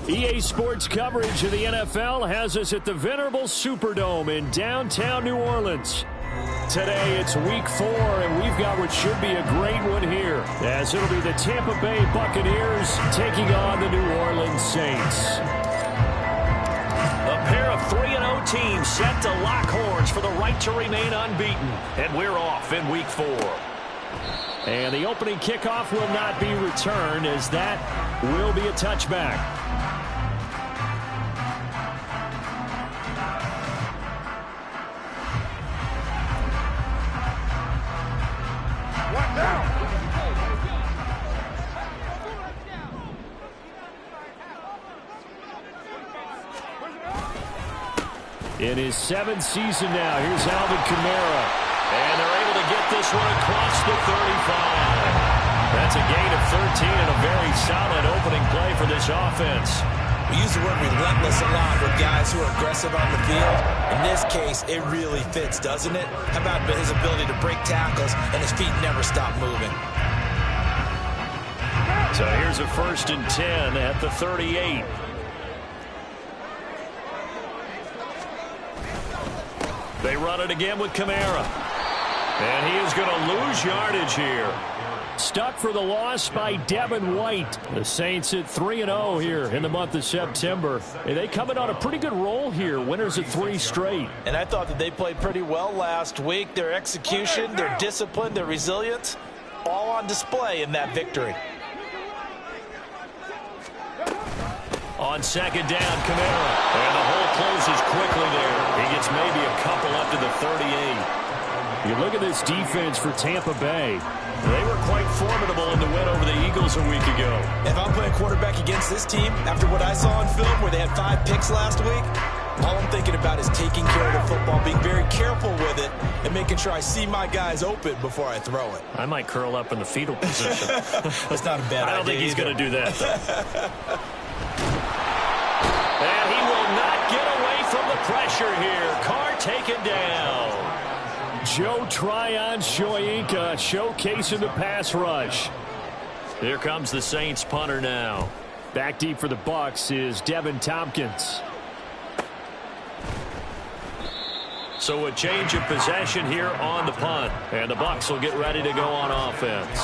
EA Sports coverage of the NFL has us at the venerable Superdome in downtown New Orleans. Today it's week 4, and we've got what should be a great one here, as it'll be the Tampa Bay Buccaneers taking on the New Orleans Saints. A pair of 3-0 teams set to lock horns for the right to remain unbeaten, and we're off in week 4. And the opening kickoff will not be returned, as that will be a touchback. In his 7th season now, here's Alvin Kamara. And they're able to get this one across the 35. That's a gain of 13 and a very solid opening play for this offense. We use the word relentless a lot with guys who are aggressive on the field. In this case, it really fits, doesn't it? How about his ability to break tackles and his feet never stop moving? So here's a 1st and 10 at the 38. They run it again with Kamara. And he is going to lose yardage here. Stuck for the loss by Devin White. The Saints at 3-0 here in the month of September. And they come in on a pretty good roll here. Winners of 3 straight. And I thought that they played pretty well last week. Their execution, their discipline, their resilience, all on display in that victory. On 2nd down, Kamara. And the hole closes quickly there. He gets maybe a couple up to the 38. You look at this defense for Tampa Bay. They were quite formidable in the win over the Eagles a week ago. If I'm playing quarterback against this team, after what I saw on film where they had 5 picks last week, all I'm thinking about is taking care of the football, being very careful with it, and making sure I see my guys open before I throw it. I might curl up in the fetal position. That's not a bad idea. I don't think he's going to do that, though. And he will not get away from the pressure here. Carr taken down. Joe Tryon-Shoyinka showcasing the pass rush. Here comes the Saints punter now. Back deep for the Bucs is Devin Tompkins. So a change of possession here on the punt. And the Bucs will get ready to go on offense.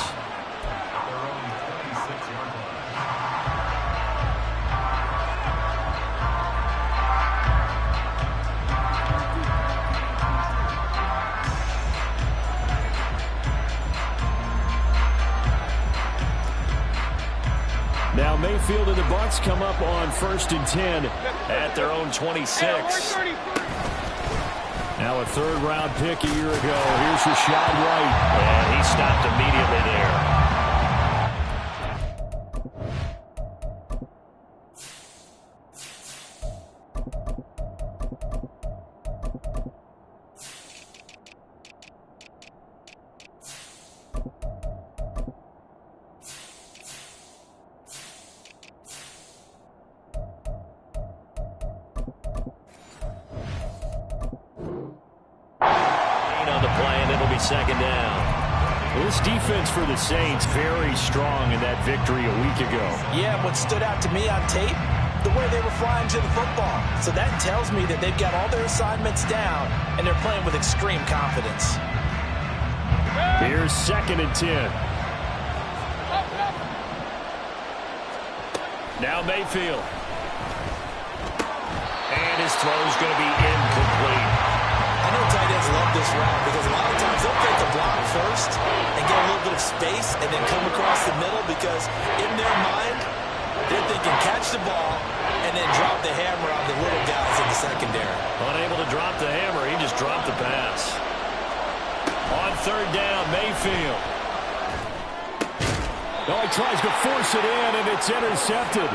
Now Mayfield and the Bucs come up on 1st and 10 at their own 26. Now a 3rd-round pick a year ago. Here's Rashad White. And he stopped immediately there. Second down. This defense for the Saints very strong in that victory a week ago. Yeah, what stood out to me on tape, the way they were flying to the football. So that tells me that they've got all their assignments down, and they're playing with extreme confidence. Here's 2nd and 10. Now Mayfield. And his throw is going to be incomplete. I know tight ends love this route because a lot of times they'll take the block first and get a little bit of space and then come across the middle because in their mind, they're thinking catch the ball and then drop the hammer on the little guys in the secondary. Unable to drop the hammer, he just dropped the pass. On 3rd down, Mayfield. Oh, he tries to force it in, and it's intercepted.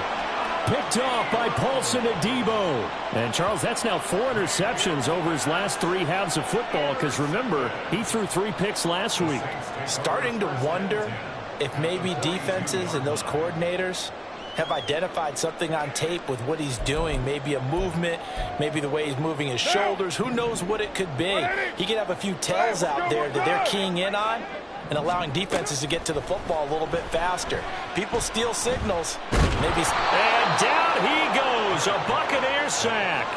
Picked off by Paulson Adebo. And, Charles, that's now 4 interceptions over his last 3 halves of football, because, remember, he threw 3 picks last week. Starting to wonder if maybe defenses and those coordinators have identified something on tape with what he's doing. Maybe a movement, maybe the way he's moving his shoulders. Who knows what it could be? He could have a few tells out there that they're keying in on and allowing defenses to get to the football a little bit faster. People steal signals. Maybe. And down he goes. A Buccaneer sack.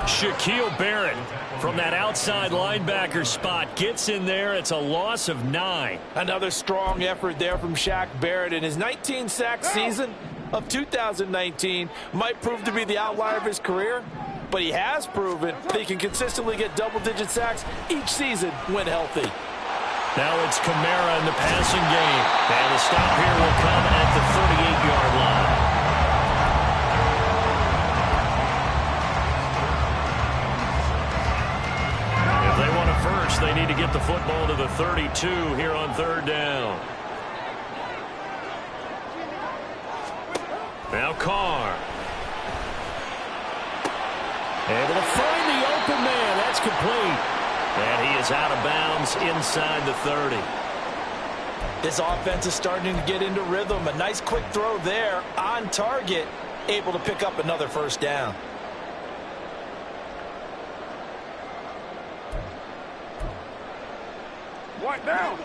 Shaquille Barrett from that outside linebacker spot gets in there. It's a loss of 9. Another strong effort there from Shaq Barrett. In his 19-sack season of 2019 might prove to be the outlier of his career, but he has proven that he can consistently get double-digit sacks each season when healthy. Now it's Kamara in the passing game. And the stop here will come at the 38-yard line. If they want a first, they need to get the football to the 32 here on 3rd down. Now Carr. Able to find the open man. That's complete. And he is out of bounds inside the 30. This offense is starting to get into rhythm. A nice quick throw there on target, able to pick up another 1st down. What now?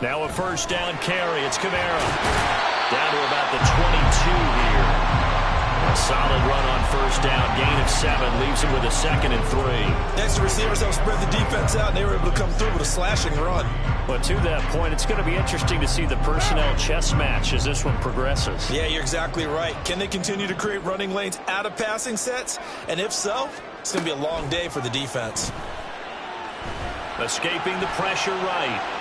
Now a 1st down carry. It's Kamara. Down to about the 22 here. A solid run on 1st down. Gain of 7 leaves him with a 2nd and 3. Next, the receivers have spread the defense out, and they were able to come through with a slashing run. But to that point, it's going to be interesting to see the personnel chess match as this one progresses. Yeah, you're exactly right. Can they continue to create running lanes out of passing sets? And if so, it's going to be a long day for the defense. Escaping the pressure right.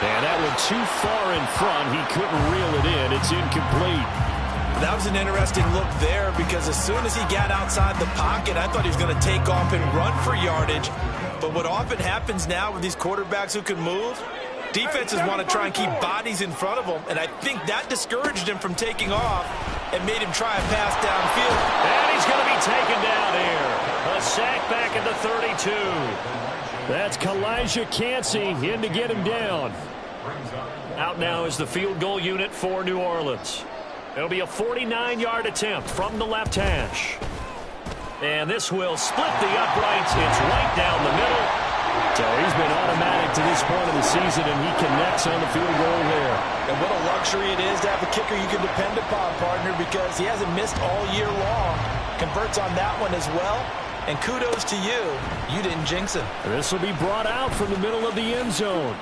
And that one too far in front. He couldn't reel it in. It's incomplete. That was an interesting look there because as soon as he got outside the pocket, I thought he was going to take off and run for yardage. But what often happens now with these quarterbacks who can move, defenses want to try and keep bodies in front of them. And I think that discouraged him from taking off and made him try a pass downfield. And he's going to be taken down here. A sack back at the 32. That's Kalijah Cansey in to get him down. Out now is the field goal unit for New Orleans. It'll be a 49-yard attempt from the left hash. And this will split the uprights. It's right down the middle. So he's been automatic to this point of the season, and he connects on the field goal there. And what a luxury it is to have a kicker you can depend upon, partner, because he hasn't missed all year long. Converts on that one as well. And kudos to you. You didn't jinx him. This will be brought out from the middle of the end zone.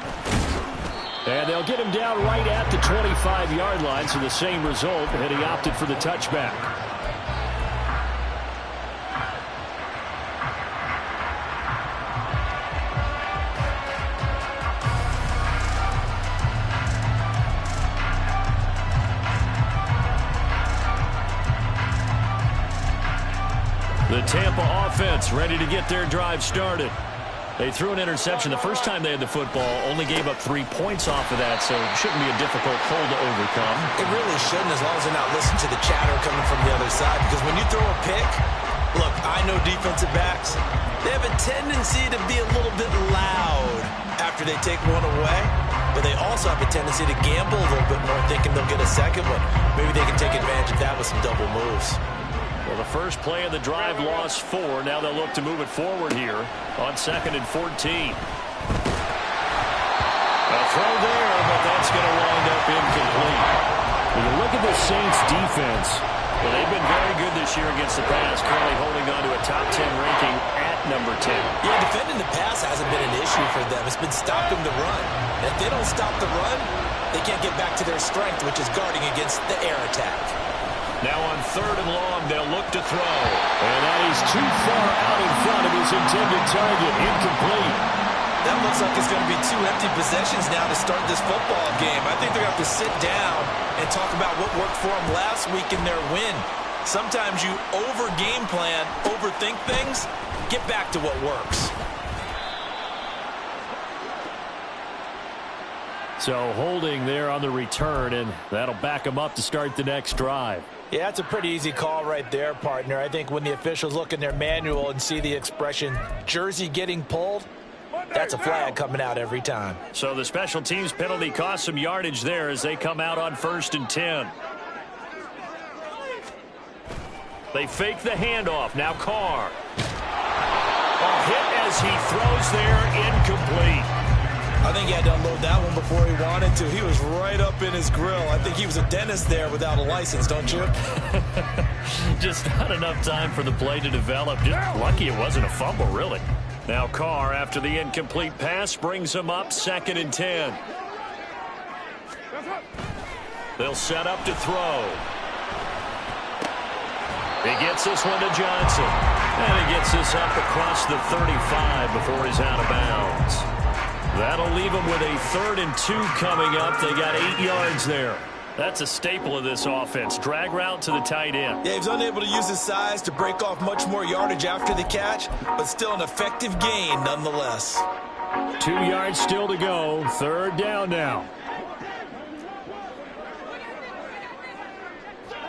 And they'll get him down right at the 25-yard line, so the same result, and he opted for the touchback. The Tampa offense ready to get their drive started. They threw an interception the first time they had the football, only gave up 3 points off of that, so it shouldn't be a difficult hole to overcome. It really shouldn't, as long as they're not listening to the chatter coming from the other side, because when you throw a pick, look, I know defensive backs, they have a tendency to be a little bit loud after they take one away, but they also have a tendency to gamble a little bit more, thinking they'll get a second one. Maybe they can take advantage of that with some double moves. Well, the first play of the drive lost 4. Now they'll look to move it forward here on 2nd and 14. A throw there, but that's going to wind up incomplete. When you look at the Saints defense, well, they've been very good this year against the pass, currently holding on to a top 10 ranking at number 10. Yeah, defending the pass hasn't been an issue for them. It's been stopping the run. And if they don't stop the run, they can't get back to their strength, which is guarding against the air attack. Now on 3rd and long, they'll look to throw. And that is too far out in front of his intended target. Incomplete. That looks like it's going to be 2 empty possessions now to start this football game. I think they're going to have to sit down and talk about what worked for them last week in their win. Sometimes you over-game plan, overthink things. Get back to what works. So holding there on the return, and that'll back them up to start the next drive. Yeah, that's a pretty easy call right there, partner. I think when the officials look in their manual and see the expression jersey getting pulled, that's a flag coming out every time. So the special teams penalty cost some yardage there as they come out on 1st and 10. They fake the handoff. Now Carr. A hit as he throws there, incomplete. I think he had to unload that one before he wanted to. He was right up in his grill. I think he was a dentist there without a license, don't you? Just not enough time for the play to develop. Just lucky it wasn't a fumble, really. Now Carr, after the incomplete pass, brings him up 2nd and 10. They'll set up to throw. He gets this one to Johnson. And he gets this up across the 35 before he's out of bounds. That'll leave him with a 3rd and 2 coming up. They got 8 yards there. That's a staple of this offense. Drag route to the tight end. Yeah, he was unable to use his size to break off much more yardage after the catch, but still an effective gain nonetheless. 2 yards still to go. 3rd down now.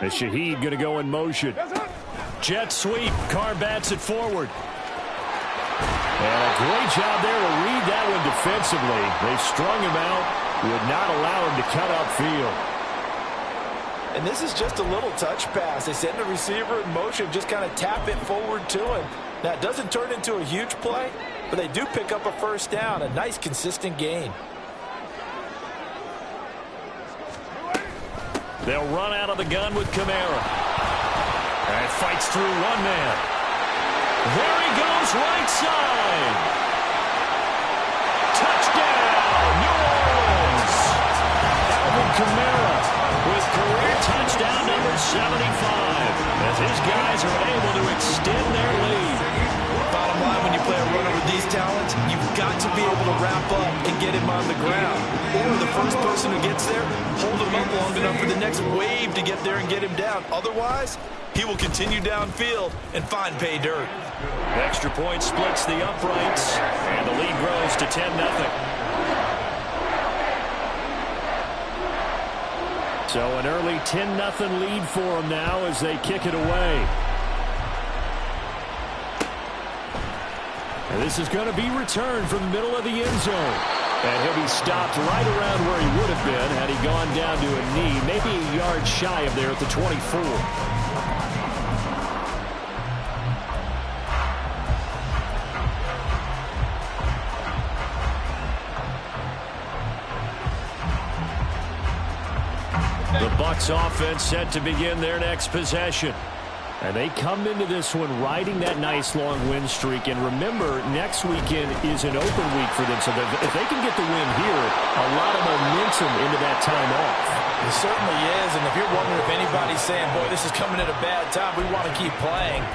And Shaheed going to go in motion. Jet sweep. Carr bats it forward. And a great job there to read that one defensively. They strung him out, would not allow him to cut upfield. And this is just a little touch pass. They send the receiver in motion, just kind of tap it forward to him. Now, it doesn't turn into a huge play, but they do pick up a 1st down, a nice, consistent gain. They'll run out of the gun with Kamara. And fights through one man. There he goes, right side. Touchdown, New Orleans. Alvin Kamara with career touchdown number 75. As his guys are able to extend their lead. Bottom line, when you play a runner with these talents, you've got to be able to wrap up and get him on the ground. Or the first person who gets there, hold him up long enough for the next wave to get there and get him down. Otherwise, he will continue downfield and find pay dirt. Extra point splits the uprights, and the lead grows to 10-0. So an early 10-0 lead for them now as they kick it away. And this is going to be returned from the middle of the end zone. And he'll be stopped right around where he would have been had he gone down to a knee, maybe a yard shy of there at the 24. The Bucs offense set to begin their next possession. And they come into this one riding that nice long win streak. And remember, next weekend is an open week for them. So if they can get the win here, a lot of momentum into that time off. It certainly is. And if you're wondering if anybody's saying, boy, this is coming at a bad time, we want to keep playing,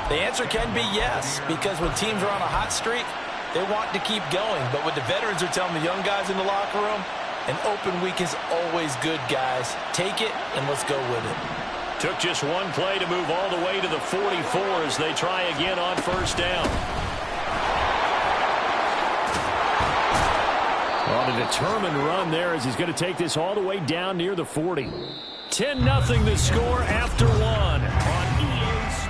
the answer can be yes. Because when teams are on a hot streak, they want to keep going. But what the veterans are telling the young guys in the locker room, an open week is always good, guys. Take it and let's go with it. Took just one play to move all the way to the 44 as they try again on 1st down. On a determined run there as he's going to take this all the way down near the 40. 10-0 the score after one on EA's.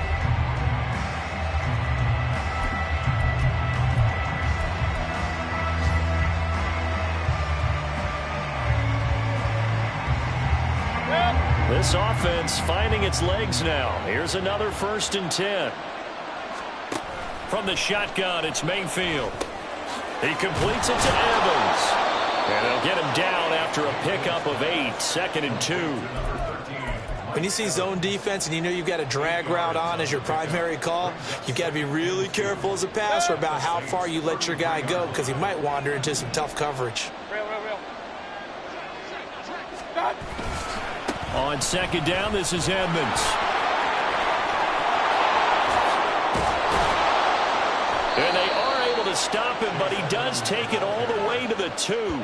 This offense finding its legs now. Here's another 1st and 10. From the shotgun, it's Mayfield. He completes it to Evans. And they'll get him down after a pickup of 8, 2nd and 2. When you see zone defense and you know you've got a drag route on as your primary call, you've got to be really careful as a passer about how far you let your guy go because he might wander into some tough coverage. On 2nd down, this is Edmonds. And they are able to stop him, but he does take it all the way to the 2.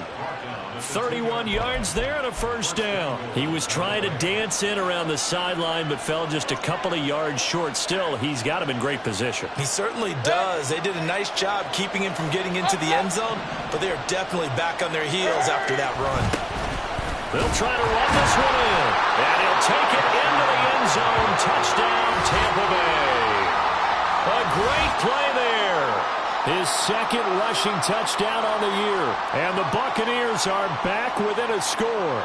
31 yards there and a first down. He was trying to dance in around the sideline, but fell just a couple of yards short. Still, he's got him in great position. He certainly does. They did a nice job keeping him from getting into the end zone, but they are definitely back on their heels after that run. They'll try to run this one in, and he'll take it into the end zone. Touchdown, Tampa Bay. A great play there. His second rushing touchdown on the year. And the Buccaneers are back within a score.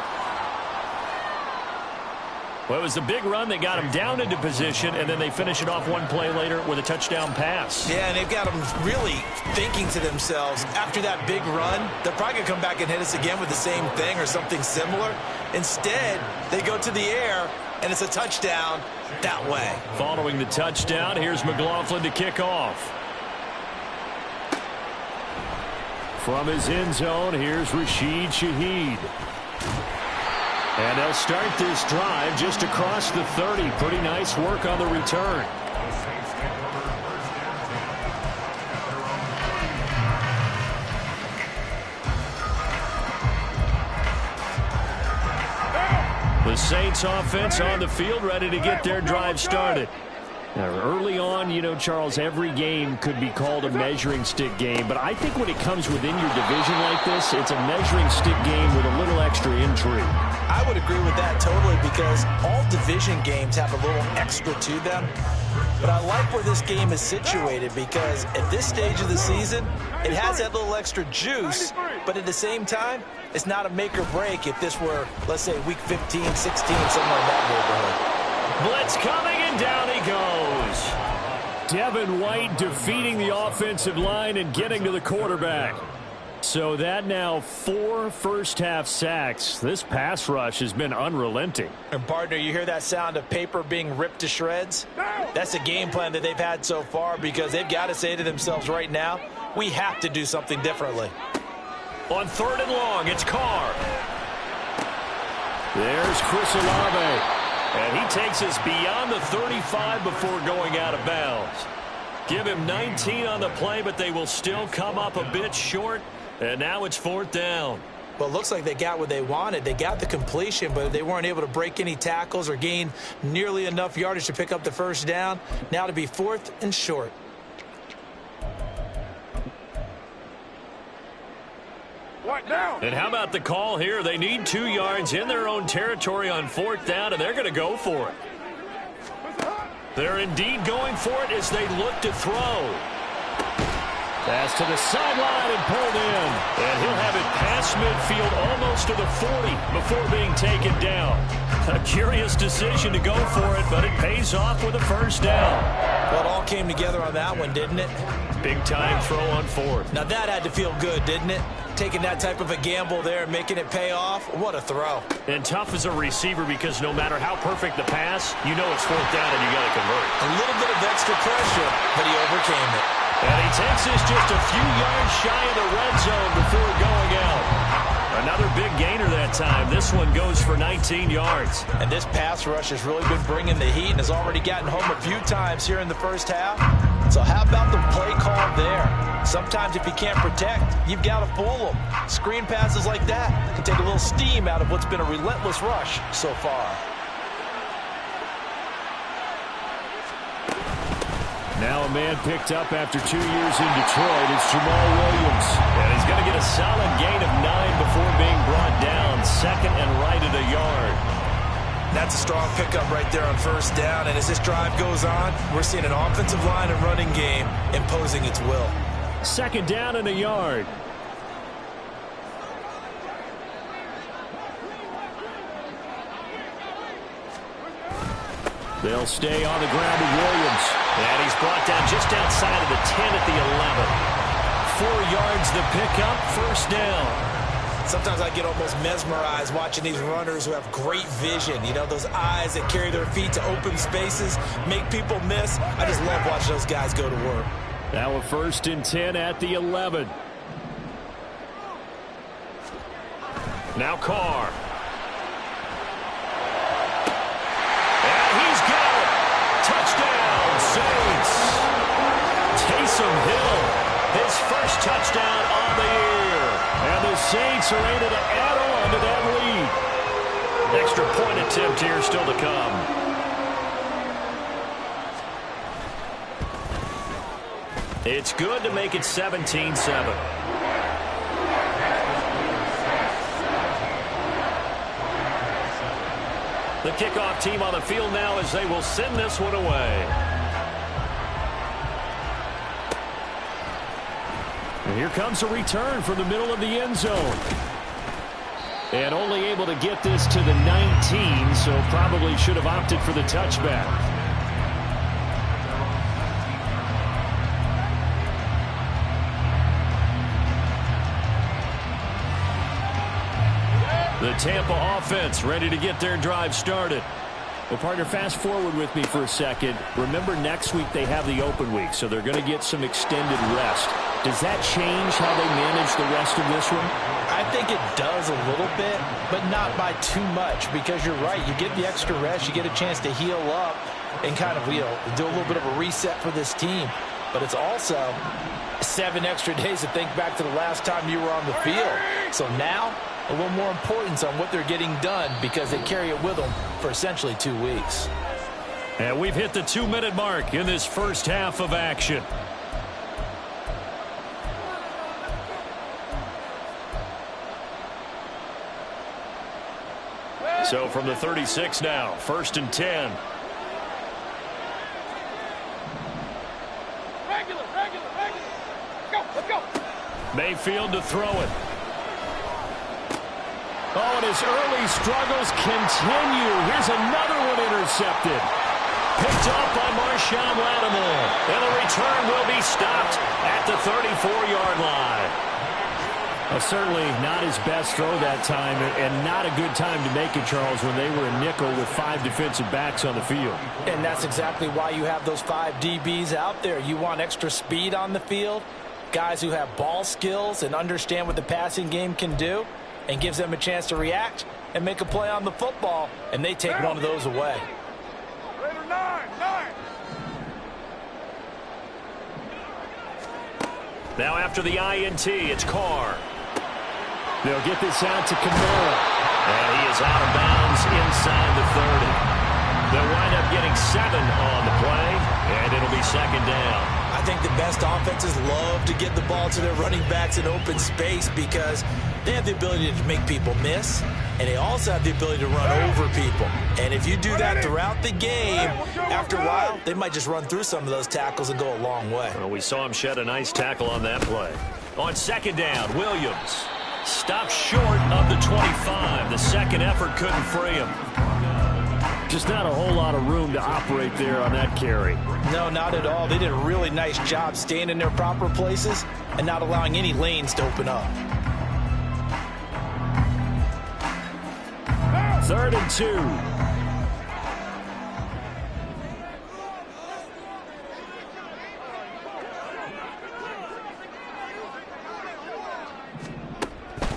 Well, it was a big run that got him down into position, and then they finish it off one play later with a touchdown pass. Yeah, and they've got them really thinking to themselves, after that big run, they're probably going to come back and hit us again with the same thing or something similar. Instead, they go to the air, and it's a touchdown that way. Following the touchdown, here's McLaughlin to kick off. From his end zone, here's Rashid Shaheed. And they'll start this drive just across the 30. Pretty nice work on the return. The Saints offense on the field, ready to get their drive started. Now, early on, you know, Charles, every game could be called a measuring stick game, but I think when it comes within your division like this, it's a measuring stick game with a little extra intrigue. I would agree with that totally, because all division games have a little extra to them. But I like where this game is situated, because at this stage of the season, it has that little extra juice, but at the same time, it's not a make or break if this were, let's say, week 15, 16, somewhere in that neighborhood. Blitz coming, and down he goes. Devin White defeating the offensive line and getting to the quarterback. So that now 4 first-half sacks. This pass rush has been unrelenting. And, partner, you hear that sound of paper being ripped to shreds? That's the game plan that they've had so far, because they've got to say to themselves right now, we have to do something differently. On 3rd and long, it's Carr. There's Chris Olave. And he takes us beyond the 35 before going out of bounds. Give him 19 on the play, but they will still come up a bit short. And now it's 4th down. Well, it looks like they got what they wanted. They got the completion, but they weren't able to break any tackles or gain nearly enough yardage to pick up the first down. Now to be 4th and short. And how about the call here? They need 2 yards in their own territory on 4th down, and they're going to go for it. They're indeed going for it as they look to throw. Pass to the sideline and pulled in. And he'll have it past midfield almost to the 40 before being taken down. A curious decision to go for it, but it pays off with a first down. Well, it all came together on that one, didn't it? Big-time throw on 4th. Now that had to feel good, didn't it? Taking that type of a gamble there and making it pay off. What a throw. And tough as a receiver, because no matter how perfect the pass, you know it's 4th down and you got to convert. A little bit of extra pressure, but he overcame it. And he takes this just a few yards shy of the red zone before going out. Another big gainer that time. This one goes for 19 yards. And this pass rush has really been bringing the heat and has already gotten home a few times here in the first half. So how about the play call there? Sometimes if you can't protect, you've got to fool them. Screen passes like that can take a little steam out of what's been a relentless rush so far. Now a man picked up after 2 years in Detroit. It's Jamal Williams. And he's going to get a solid gain of 9 before being brought down. 2nd and right at a yard. That's a strong pickup right there on first down. And as this drive goes on, we're seeing an offensive line and running game imposing its will. 2nd down and a yard. They'll stay on the ground with Williams. And he's brought down just outside of the 10 at the 11. 4 yards the pickup, first down. Sometimes I get almost mesmerized watching these runners who have great vision. You know, those eyes that carry their feet to open spaces, make people miss. I just love watching those guys go to work. Now a 1st and 10 at the 11. Now Carr. And he's got it. Touchdown, Saints. Taysom Hill, his first Saints are able to add on to that lead. Extra point attempt here still to come. It's good to make it 17-7. The kickoff team on the field now as they will send this one away. And here comes a return from the middle of the end zone. And only able to get this to the 19, so probably should have opted for the touchback. The Tampa offense ready to get their drive started. Well, partner, fast forward with me for a second. Remember, next week they have the open week, so they're going to get some extended rest. Does that change how they manage the rest of this one? I think it does a little bit, but not by too much, because you're right. You get the extra rest. You get a chance to heal up and kind of, do a little bit of a reset for this team. But it's also 7 extra days to think back to the last time you were on the field. So now, a little more importance on what they're getting done because they carry it with them for essentially 2 weeks. And we've hit the 2-minute mark in this first half of action. So from the 36 now, 1st and 10. Let's go. Mayfield to throw it. Oh, and his early struggles continue. Here's another one intercepted. Picked up by Marshawn Lattimore. And the return will be stopped at the 34-yard line. Certainly not his best throw that time, and not a good time to make it, Charles, when they were a nickel with 5 defensive backs on the field. And that's exactly why you have those 5 DBs out there. You want extra speed on the field, guys who have ball skills and understand what the passing game can do, and gives them a chance to react and make a play on the football, and they take one of those away. Now after the INT, it's Carr. They'll get this out to Kamara. And he is out of bounds inside the 30. They'll wind up getting 7 on the play, and it'll be 2nd down. I think the best offenses love to get the ball to their running backs in open space because they have the ability to make people miss, and they also have the ability to run over people. And if you do that throughout the game, after a while, they might just run through some of those tackles and go a long way. Well, we saw him shed a nice tackle on that play. On 2nd down, Williams stopped short of the 25. The second effort couldn't free him. Just not a whole lot of room to operate there on that carry. No, not at all. They did a really nice job staying in their proper places and not allowing any lanes to open up. 3rd and 2.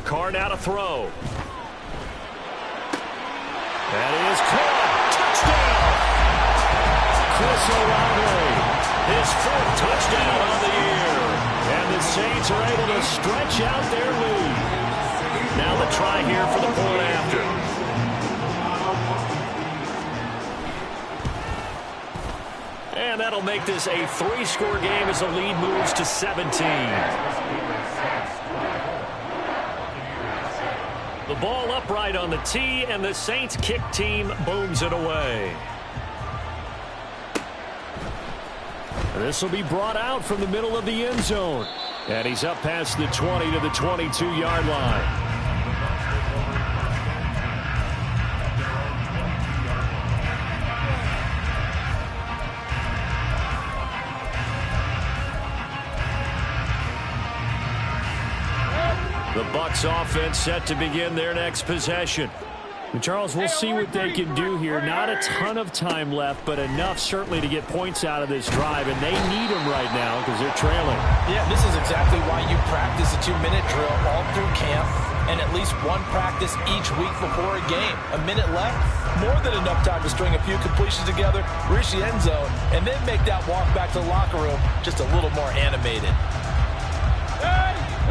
Carr now to throw. That is caught. Touchdown. Chris Olave, his 4th touchdown on the year. And the Saints are able to stretch out their lead. Now the try here for the point after. And that'll make this a 3-score game as the lead moves to 17. The ball upright on the tee, and the Saints kick team booms it away. This will be brought out from the middle of the end zone. And he's up past the 20 to the 22-yard line. The Bucs offense set to begin their next possession. And Charles, we'll see what they can do here. Not a ton of time left, but enough certainly to get points out of this drive, and they need them right now because they're trailing. Yeah, this is exactly why you practice a 2-minute drill all through camp and at least one practice each week before a game. A minute left, more than enough time to string a few completions together, reach the end zone, and then make that walk back to the locker room just a little more animated.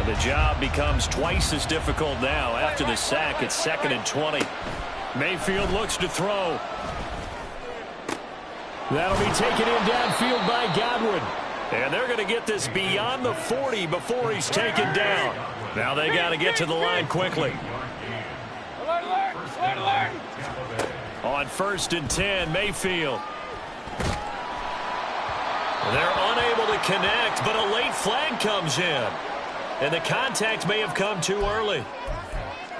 And the job becomes twice as difficult now. After the sack, it's 2nd and 20. Mayfield looks to throw. That'll be taken in downfield by Godwin. And they're going to get this beyond the 40 before he's taken down. Now they got to get to the line quickly. On 1st and 10, Mayfield. They're unable to connect, but a late flag comes in. And the contact may have come too early.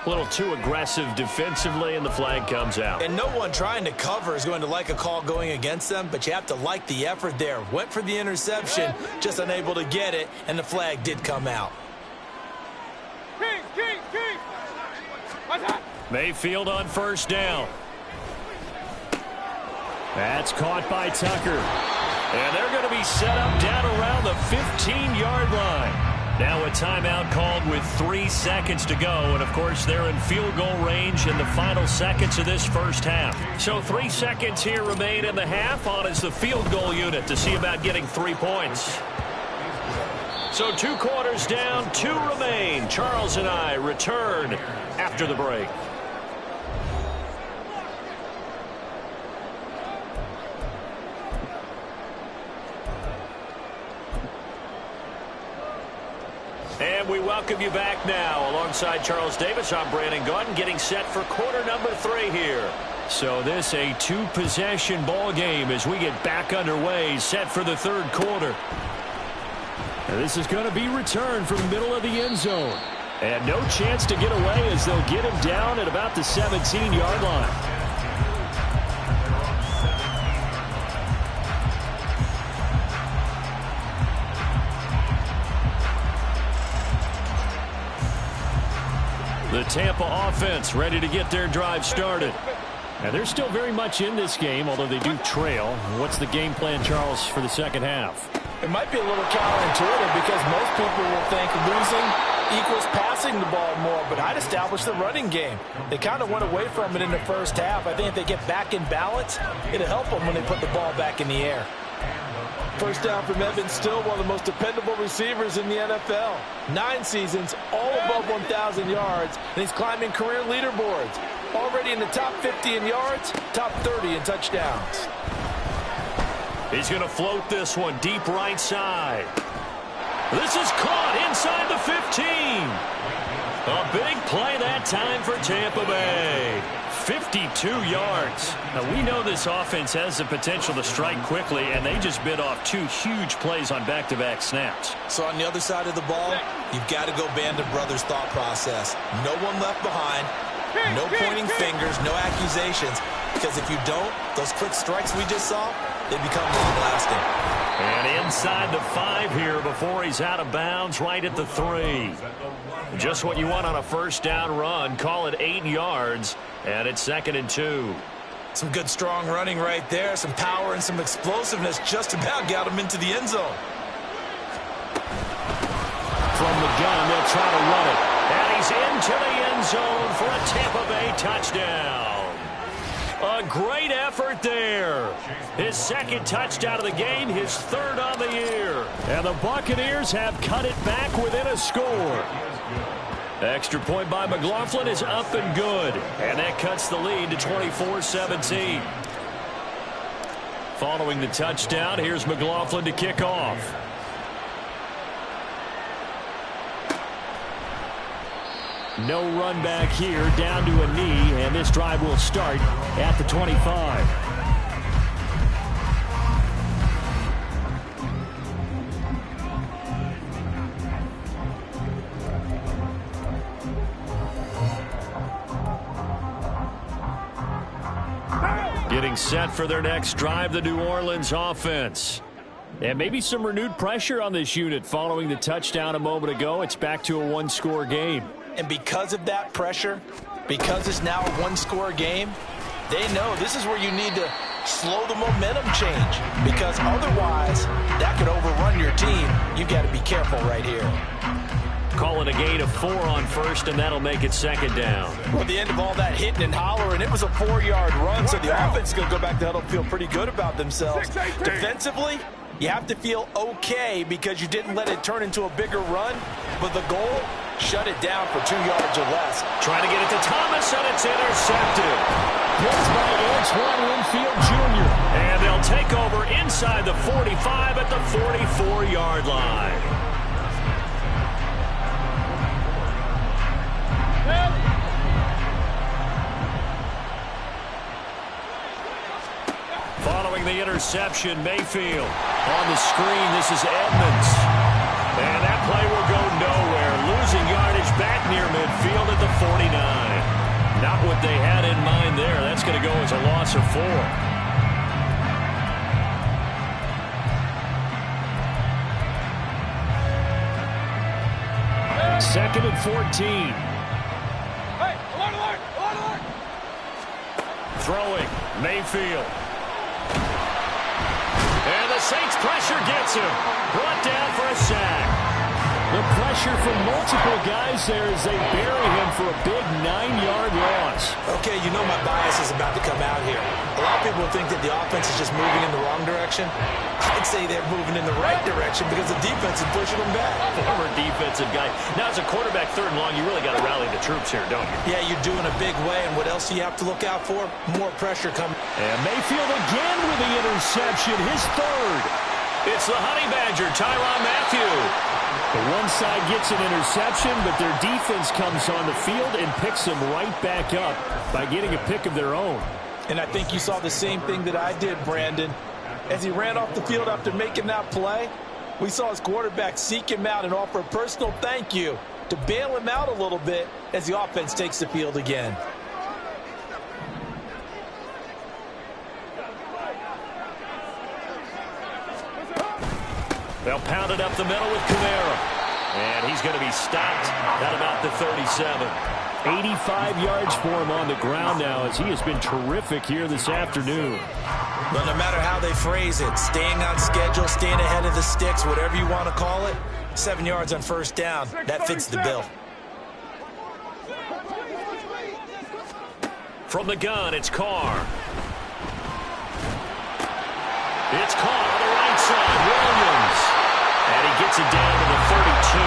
A little too aggressive defensively, and the flag comes out. And no one trying to cover is going to like a call going against them, but you have to like the effort there. Went for the interception, just unable to get it, and the flag did come out. Mayfield on 1st down. That's caught by Tucker. And they're going to be set up down around the 15-yard line. Now a timeout called with 3 seconds to go. And, of course, they're in field goal range in the final seconds of this first half. So 3 seconds here remain in the half. On is the field goal unit to see about getting 3 points. So 2 quarters down, 2 remain. Charles and I return after the break. And we welcome you back now. Alongside Charles Davis, I'm Brandon Gunn, getting set for quarter number 3 here. So this a 2-possession ball game as we get back underway, set for the 3rd quarter. And this is going to be returned from the middle of the end zone. And no chance to get away as they'll get him down at about the 17-yard line. The Tampa offense ready to get their drive started. And they're still very much in this game, although they do trail. What's the game plan, Charles, for the second half? It might be a little counterintuitive because most people will think losing equals passing the ball more, but I'd establish the running game. They kind of went away from it in the first half. I think if they get back in balance, it'll help them when they put the ball back in the air. First down from Evans, still one of the most dependable receivers in the NFL. 9 seasons, all above 1,000 yards, and he's climbing career leaderboards. Already in the top 50 in yards, top 30 in touchdowns. He's going to float this one deep right side. This is caught inside the 15. A big play that time for Tampa Bay. 52 yards. Now, we know this offense has the potential to strike quickly, and they just bit off 2 huge plays on back-to-back snaps. So on the other side of the ball, you've got to go Band of Brothers thought process. No one left behind, no pointing fingers, no accusations, because if you don't, those quick strikes we just saw, they become long-lasting. And inside the 5 here before he's out of bounds, right at the 3. Just what you want on a first down run. Call it 8 yards, and it's 2nd and 2. Some good strong running right there. Some power and some explosiveness just about got him into the end zone. From the gun, they'll try to run it. And he's into the end zone for a Tampa Bay touchdown. A great effort there. His 2nd touchdown of the game, his 3rd on the year. And the Buccaneers have cut it back within a score. Extra point by McLaughlin is up and good. And that cuts the lead to 24-17. Following the touchdown, here's McLaughlin to kick off. No run back here, down to a knee, and this drive will start at the 25. Getting set for their next drive, the New Orleans offense. And maybe some renewed pressure on this unit following the touchdown a moment ago. It's back to a 1-score game. And because of that pressure, because it's now a 1-score game, they know this is where you need to slow the momentum change, because otherwise that could overrun your team. You've got to be careful right here. Calling a gain of 4 on first, and that'll make it 2nd down. Well, at the end of all that hitting and hollering, it was a 4-yard run, so the offense is going to go back to huddle and feel pretty good about themselves. Defensively, You have to feel okay because you didn't let it turn into a bigger run, but the goal, shut it down for 2 yards or less. Trying to get it to Thomas, and it's intercepted. Hits by Antoine Winfield Jr. And they'll take over inside the 45 at the 44-yard line. Following the interception, Mayfield on the screen. This is Edmonds. And that play will go nowhere. Losing yardage back near midfield at the 49. Not what they had in mind there. That's going to go as a loss of 4. Second and 14. Throwing, Mayfield. And the Saints pressure gets him. Brought down for a sack. The pressure from multiple guys there as they bury him for a big 9-yard loss. Okay, you know my bias is about to come out here. A lot of people think that the offense is just moving in the wrong direction. I'd say they're moving in the right direction because the defense is pushing them back. Former defensive guy. Now, as a quarterback, 3rd and long, you really got to rally the troops here, don't you? Yeah, you're doing a big way, and what else do you have to look out for? More pressure coming. And Mayfield again with the interception, his 3rd. It's the Honey Badger, Tyrann Mathieu. The one side gets an interception, but their defense comes on the field and picks them right back up by getting a pick of their own. And I think you saw the same thing that I did, Brandon. As he ran off the field after making that play, we saw his quarterback seek him out and offer a personal thank you to bail him out a little bit as the offense takes the field again. They'll pound it up the middle with Kamara. And he's going to be stopped at about the 37. 85 yards for him on the ground now as he has been terrific here this afternoon. But no matter how they phrase it, staying on schedule, staying ahead of the sticks, whatever you want to call it, 7 yards on 1st down, that fits the bill. From the gun, it's Carr. It's caught on the right side, Williams. And he gets it down to the 32.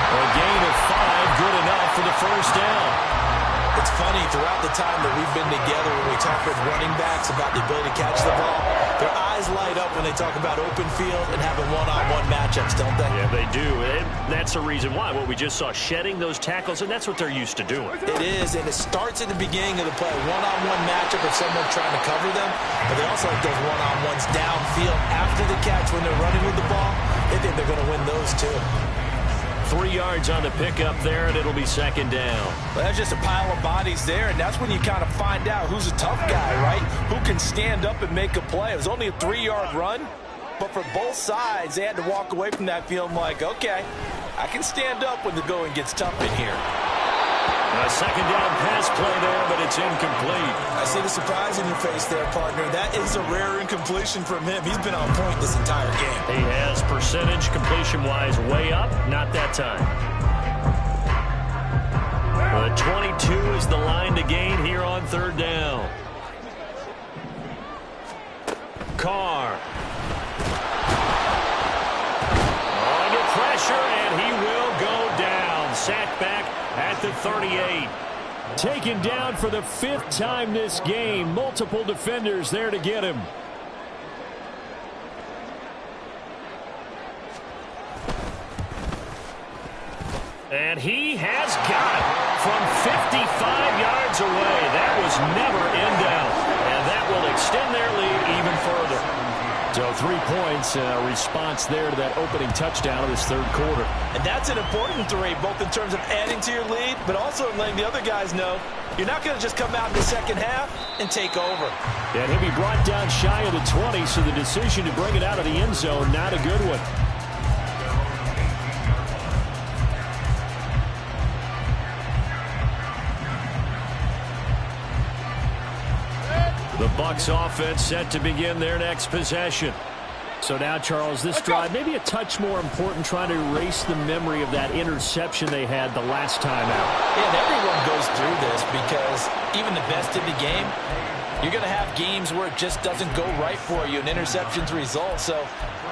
A gain of 5, good enough for the 1st down. It's funny, throughout the time that we've been together when we talk with running backs about the ability to catch the ball, their eyes light up when they talk about open field and having one-on-one matchups, don't they? Yeah, they do. And that's the reason why. What we just saw, shedding those tackles, and that's what they're used to doing. It is, and it starts at the beginning of the play. One-on-one matchup of someone trying to cover them, but they also like those one-on-ones downfield after the catch when they're running with the ball. They think they're going to win those too. 3 yards on the pickup there, and it'll be 2nd down. Well, that's just a pile of bodies there, and that's when you kind of find out who's a tough guy, right? Who can stand up and make a play. It was only a 3-yard run, but for both sides, they had to walk away from that field like, okay, I can stand up when the going gets tough in here. A 2nd down pass play there, but it's incomplete. I see the surprise in your face there, partner. That is a rare incompletion from him. He's been on point this entire game. He has percentage completion-wise way up, not that time. The 22 is the line to gain here on 3rd down. Carr. Under pressure, and he will go down. Sacked back at the 38. Taken down for the 5th time this game. Multiple defenders there to get him. And he has got it from 55 yards away. That was never in doubt. And that will extend their lead even further. So 3 points, a response there to that opening touchdown of this 3rd quarter. And that's an important 3, both in terms of adding to your lead, but also letting the other guys know you're not going to just come out in the 2nd half and take over. And he'll be brought down shy of the 20, so the decision to bring it out of the end zone, not a good one. The Bucs offense set to begin their next possession. So now, Charles, this drive maybe a touch more important, trying to erase the memory of that interception they had the last time out. Yeah, and everyone goes through this because even the best in the game, You're going to have games where it just doesn't go right for you, and interceptions result. So,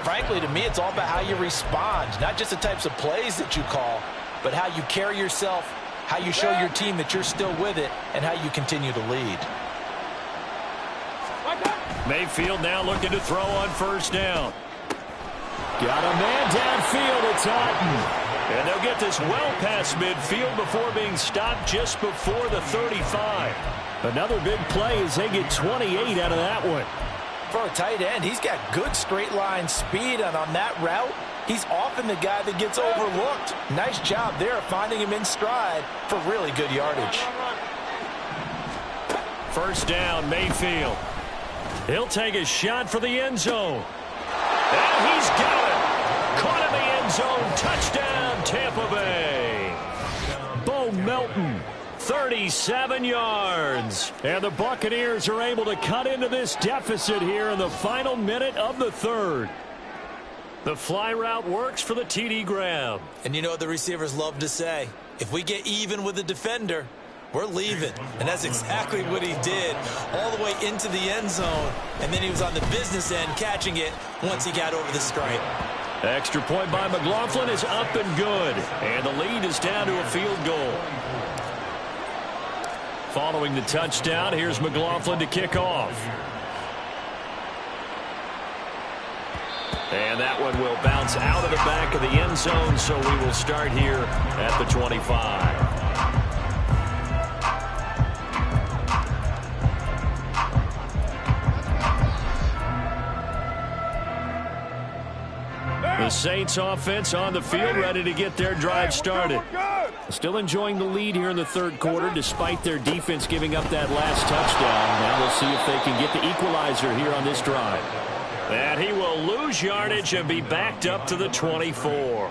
frankly, to me, it's all about how you respond, not just the types of plays that you call, but how you carry yourself, how you show your team that you're still with it, and how you continue to lead. Mayfield now looking to throw on first down. Got a man downfield. It's Otten. And they'll get this well past midfield before being stopped just before the 35. Another big play as they get 28 out of that one. For a tight end, he's got good straight line speed, and on that route, he's often the guy that gets overlooked. Nice job there finding him in stride for really good yardage. First down, Mayfield. He'll take a shot for the end zone. And he's got it. Caught in the end zone. Touchdown, Tampa Bay. Bo Melton, 37 yards. And the Buccaneers are able to cut into this deficit here in the final minute of the third. The fly route works for the TD grab. And you know what the receivers love to say? If we get even with the defender, we're leaving. And that's exactly what he did, all the way into the end zone. And then he was on the business end catching it once he got over the stripe. Extra point by McLaughlin is up and good. And the lead is down to a field goal. Following the touchdown, here's McLaughlin to kick off. And that one will bounce out of the back of the end zone, so we will start here at the 25. The Saints offense on the field, ready to get their drive started. Still enjoying the lead here in the third quarter, despite their defense giving up that last touchdown. Now we'll see if they can get the equalizer here on this drive. And he will lose yardage and be backed up to the 24.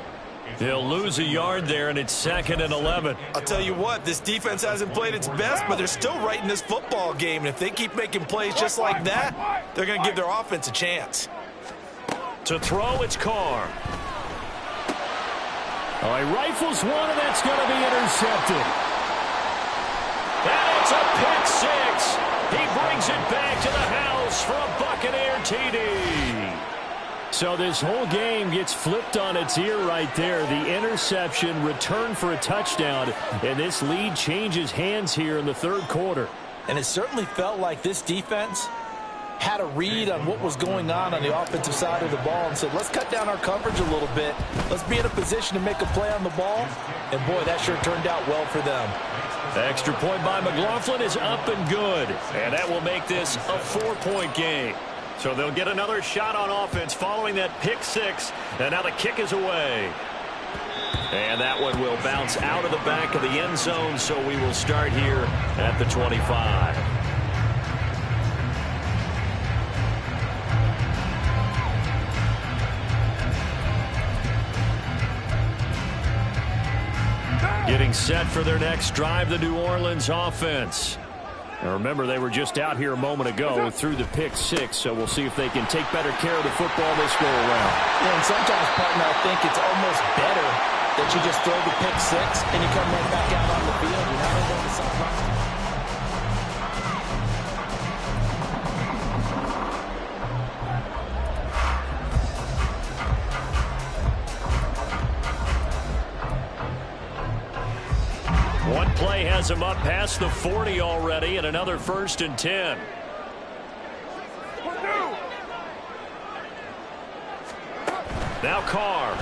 He'll lose a yard there, and it's 2nd and 11. I'll tell you what, this defense hasn't played its best, but they're still right in this football game. And if they keep making plays just like that, they're going to give their offense a chance. To throw, it's Carr. Oh, he rifles one, and that's going to be intercepted. And it's a pick six. He brings it back to the house for a Buccaneer TD. So this whole game gets flipped on its ear right there. The interception, return for a touchdown, and this lead changes hands here in the third quarter. And it certainly felt like this defense had a read on what was going on the offensive side of the ball and said, let's cut down our coverage a little bit. Let's be in a position to make a play on the ball. And, boy, that sure turned out well for them. The extra point by McLaughlin is up and good. And that will make this a 4-point game. So they'll get another shot on offense following that pick six. And now the kick is away. And that one will bounce out of the back of the end zone. So we will start here at the 25. Getting set for their next drive, the New Orleans offense. Now remember, they were just out here a moment ago through the pick six, so we'll see if they can take better care of the football this go around. Yeah, and sometimes, partner, I think it's almost better that you just throw the pick six and you come right back out on the field. You're not going to something. One play has him up past the 40 already, and another 1st and 10. Now Carr.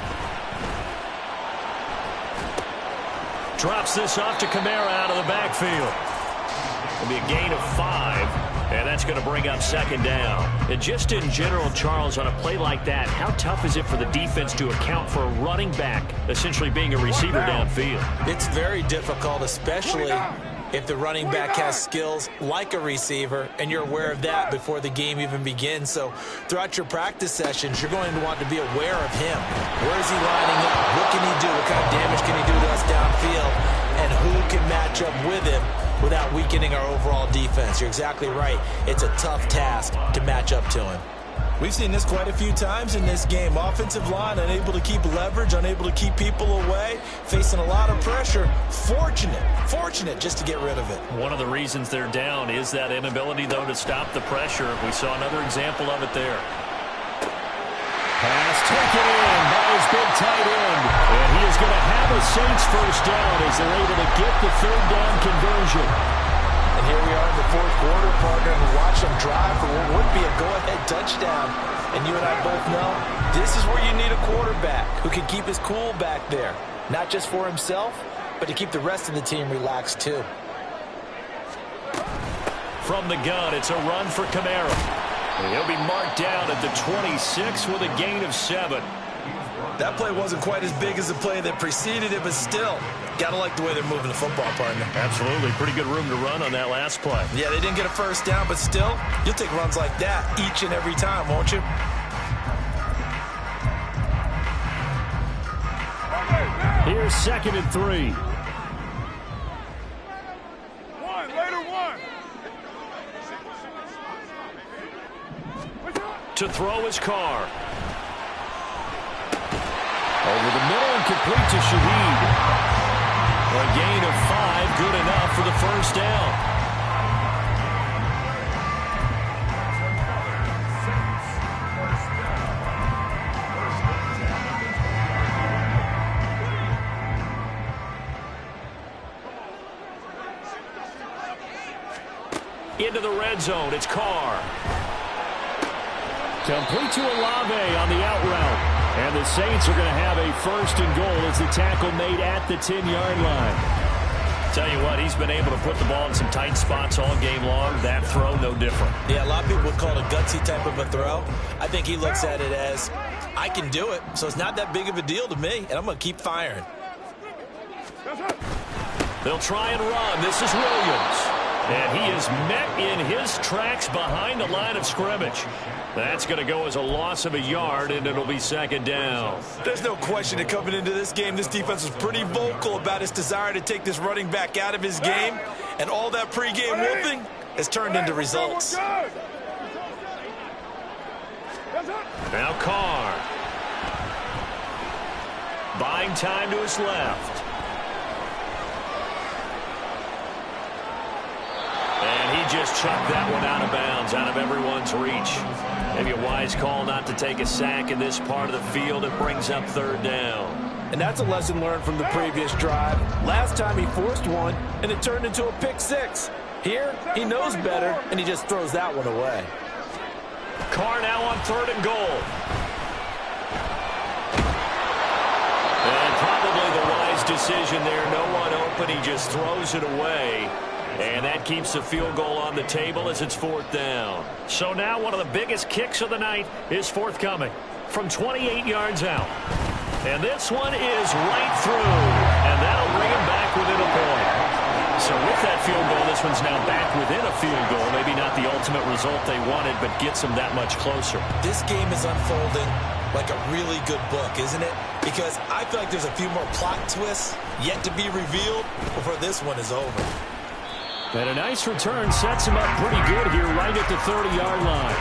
Drops this off to Kamara out of the backfield. It'll be a gain of 5, and that's going to bring up 2nd down. And just in general, Charles, on a play like that, how tough is it for the defense to account for a running back essentially being a receiver downfield? It's very difficult, especially if the running back has skills like a receiver, and you're aware of that before the game even begins. So throughout your practice sessions, you're going to want to be aware of him. Where is he lining up? What can he do? What kind of damage can he do to us downfield? And who can match up with him without weakening our overall defense? You're exactly right. It's a tough task to match up to him. We've seen this quite a few times in this game. Offensive line unable to keep leverage, unable to keep people away, facing a lot of pressure. Fortunate just to get rid of it. One of the reasons they're down is that inability, though, to stop the pressure. We saw another example of it there. Pass taken in by his big tight end. And he is going to have a Saints first down as they're able to get the third down conversion. And here we are in the fourth quarter, partner, and watch them drive for what would be a go-ahead touchdown. And you and I both know this is where you need a quarterback who can keep his cool back there. Not just for himself, but to keep the rest of the team relaxed too. From the gun, it's a run for Kamara. He'll be marked down at the 26 with a gain of 7. That play wasn't quite as big as the play that preceded it, but still, gotta like the way they're moving the football, partner. Absolutely. Pretty good room to run on that last play. Yeah, they didn't get a first down, but still, you'll take runs like that each and every time, won't you? Here's 2nd and 3. To throw his car. Over the middle and complete to Shaheed. A gain of 5, good enough for the first down. Into the red zone, it's Carr. Complete to Olave on the out route. And the Saints are going to have a 1st and goal as the tackle made at the 10-yard line. Tell you what, he's been able to put the ball in some tight spots all game long. That throw, no different. Yeah, a lot of people would call it a gutsy type of a throw. I think he looks at it as, I can do it, so it's not that big of a deal to me, and I'm going to keep firing. They'll try and run. This is Williams. And he is met in his tracks behind the line of scrimmage. That's going to go as a loss of a yard, and it'll be 2nd down. There's no question that coming into this game, this defense was pretty vocal about its desire to take this running back out of his game. And all that pregame whooping has turned into results. Now Carr. Buying time to his left. And he just chucked that one out of bounds, out of everyone's reach. Maybe a wise call not to take a sack in this part of the field. It brings up 3rd down. And that's a lesson learned from the previous drive. Last time he forced one, and it turned into a pick 6. Here, he knows better, and he just throws that one away. Carr now on 3rd and goal. And probably the wise decision there. No one open. He just throws it away. And that keeps the field goal on the table as it's 4th down. So now one of the biggest kicks of the night is forthcoming from 28 yards out. And this one is right through. And that'll bring him back within a point. So with that field goal, this one's now back within a field goal. Maybe not the ultimate result they wanted, but gets them that much closer. This game is unfolding like a really good book, isn't it? Because I feel like there's a few more plot twists yet to be revealed before this one is over. And a nice return sets him up pretty good here right at the 30-yard line.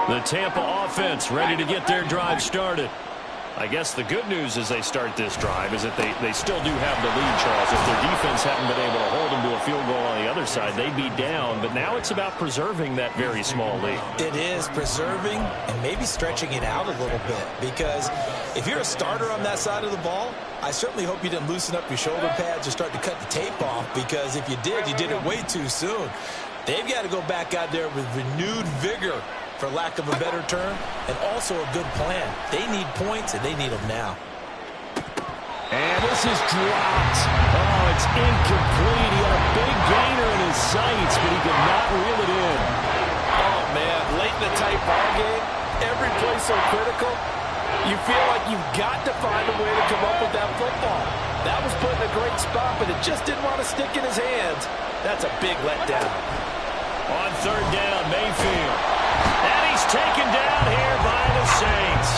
The Tampa offense ready to get their drive started. I guess the good news as they start this drive is that they still do have the lead, Charles. If their defense hadn't been able to hold them to a field goal on the other side, they'd be down. But now it's about preserving that very small lead. It is preserving and maybe stretching it out a little bit. Because if you're a starter on that side of the ball, I certainly hope you didn't loosen up your shoulder pads or start to cut the tape off. Because if you did it way too soon. They've got to go back out there with renewed vigor, for lack of a better term, and also a good plan. They need points, and they need them now. And this is dropped. Oh, it's incomplete. He had a big gainer in his sights, but he could not reel it in. Oh, man, late in the tight ball game, every play so critical, you feel like you've got to find a way to come up with that football. That was put in a great spot, but it just didn't want to stick in his hands. That's a big letdown. On 3rd down, Mayfield. And he's taken down here by the Saints.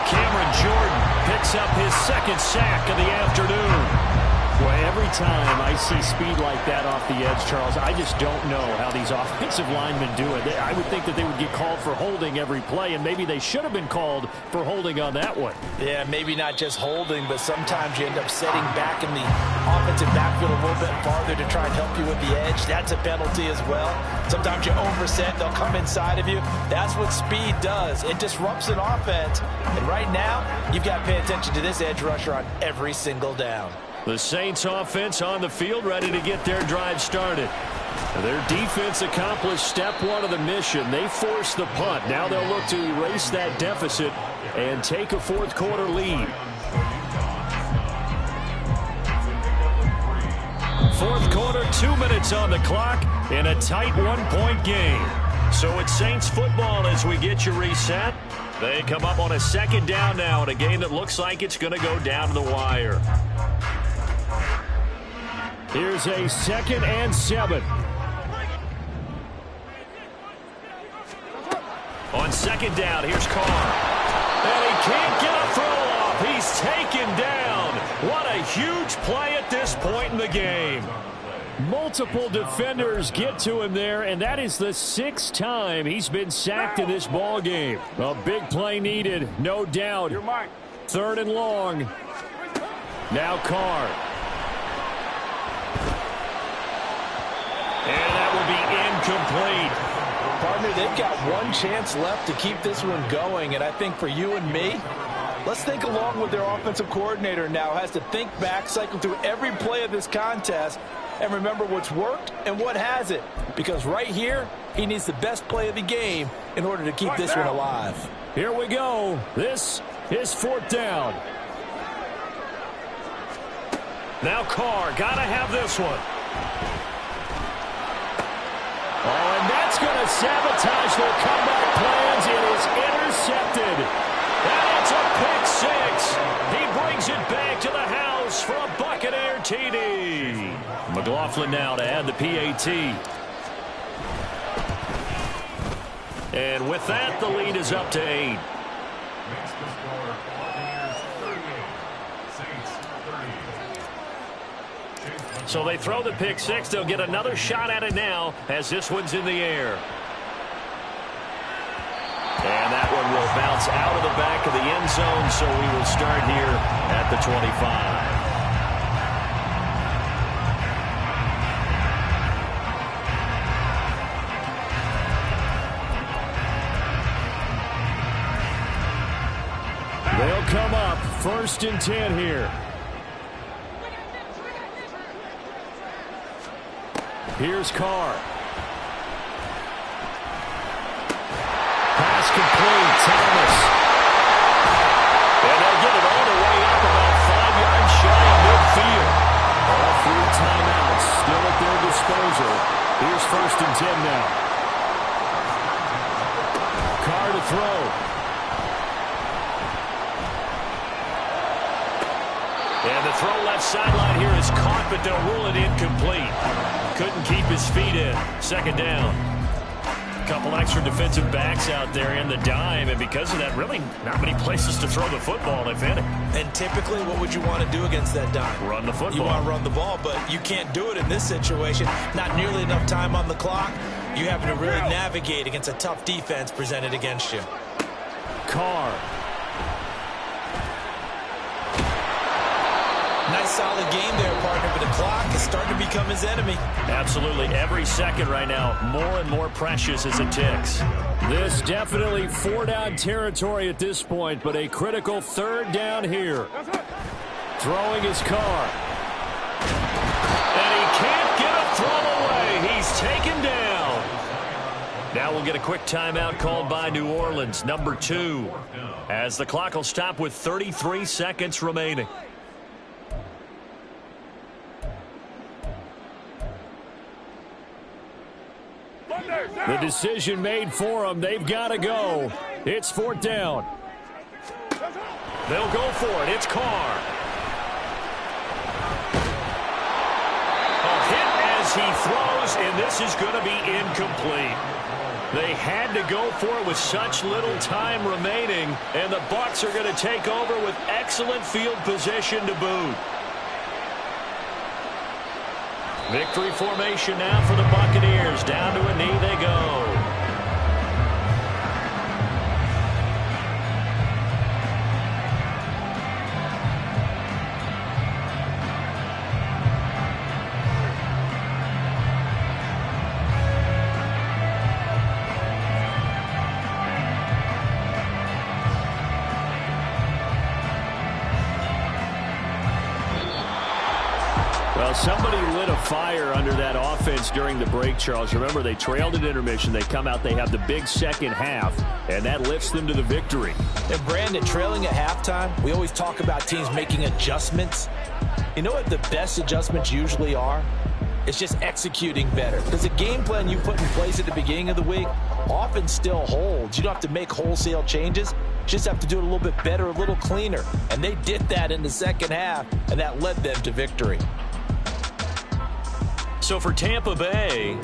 Cameron Jordan picks up his second sack of the afternoon. Well, every time I see speed like that off the edge, Charles, I just don't know how these offensive linemen do it. I would think that they would get called for holding every play, and maybe they should have been called for holding on that one. Yeah, maybe not just holding, but sometimes you end up setting back in the offensive backfield a little bit farther to try and help you with the edge. That's a penalty as well. Sometimes you overset, they'll come inside of you. That's what speed does. It disrupts an offense. And right now, you've got to pay attention to this edge rusher on every single down. The Saints offense on the field, ready to get their drive started. Their defense accomplished step one of the mission. They forced the punt. Now they'll look to erase that deficit and take a fourth quarter lead. Fourth quarter, 2 minutes on the clock in a tight one-point game. So it's Saints football as we get you reset. They come up on a second down now in a game that looks like it's going to go down to the wire. Here's a 2nd and 7. On second down, here's Carr. And he can't get a throw off. He's taken down. What a huge play at this point in the game. Multiple defenders get to him there, and that is the 6th time he's been sacked in this ball game. A big play needed, no doubt. 3rd and long. Now Carr. And that will be incomplete. Partner, they've got one chance left to keep this one going, and I think for you and me, let's think along with their offensive coordinator now. Has to think back, cycle through every play of this contest, and remember what's worked and what hasn't. Because right here, he needs the best play of the game in order to keep this one alive. Here we go. This is 4th down. Now Carr, gotta have this one. Oh, and that's going to sabotage their comeback plans. It is intercepted. And it's a pick six. He brings it back to the house for a Buccaneer TD. McLaughlin now to add the PAT. And with that, the lead is up to 8. So they throw the pick six. They'll get another shot at it now as this one's in the air. And that one will bounce out of the back of the end zone, so we will start here at the 25. They'll come up 1st and 10 here. Here's Carr. Pass complete. Thomas. And they'll get it all the way up about 5 yards shy of midfield. All 3 timeouts still at their disposal. Here's 1st and 10 now. Carr to throw. And the throw left sideline here is caught, but they'll rule it incomplete. Couldn't keep his feet in. 2nd down. A couple extra defensive backs out there in the dime, and because of that, really not many places to throw the football, if any. And typically, what would you want to do against that dime? Run the football. You want to run the ball, but you can't do it in this situation. Not nearly enough time on the clock. You having to really navigate against a tough defense presented against you. Carr. Nice solid game there, partner, but the clock is starting to become his enemy. Absolutely. Every second right now, more and more precious as it ticks. This definitely 4-down territory at this point, but a critical 3rd down here. Throwing his Carr. And he can't get a throw away. He's taken down. Now we'll get a quick timeout called by New Orleans, number 2, as the clock will stop with 33 seconds remaining. The decision made for them. They've got to go. It's 4th down. They'll go for it. It's Carr. A hit as he throws, and this is going to be incomplete. They had to go for it with such little time remaining, and the Bucs are going to take over with excellent field position to boot. Victory formation now for the Buccaneers. Down to a knee they go. Well, somebody lit a fire under that offense during the break, Charles. Remember, they trailed at intermission. They come out, they have the big second half, and that lifts them to the victory. And Brandon, trailing at halftime, we always talk about teams making adjustments. You know what the best adjustments usually are? It's just executing better. Because the game plan you put in place at the beginning of the week often still holds. You don't have to make wholesale changes. Just have to do it a little bit better, a little cleaner. And they did that in the second half, and that led them to victory. So for Tampa Bay,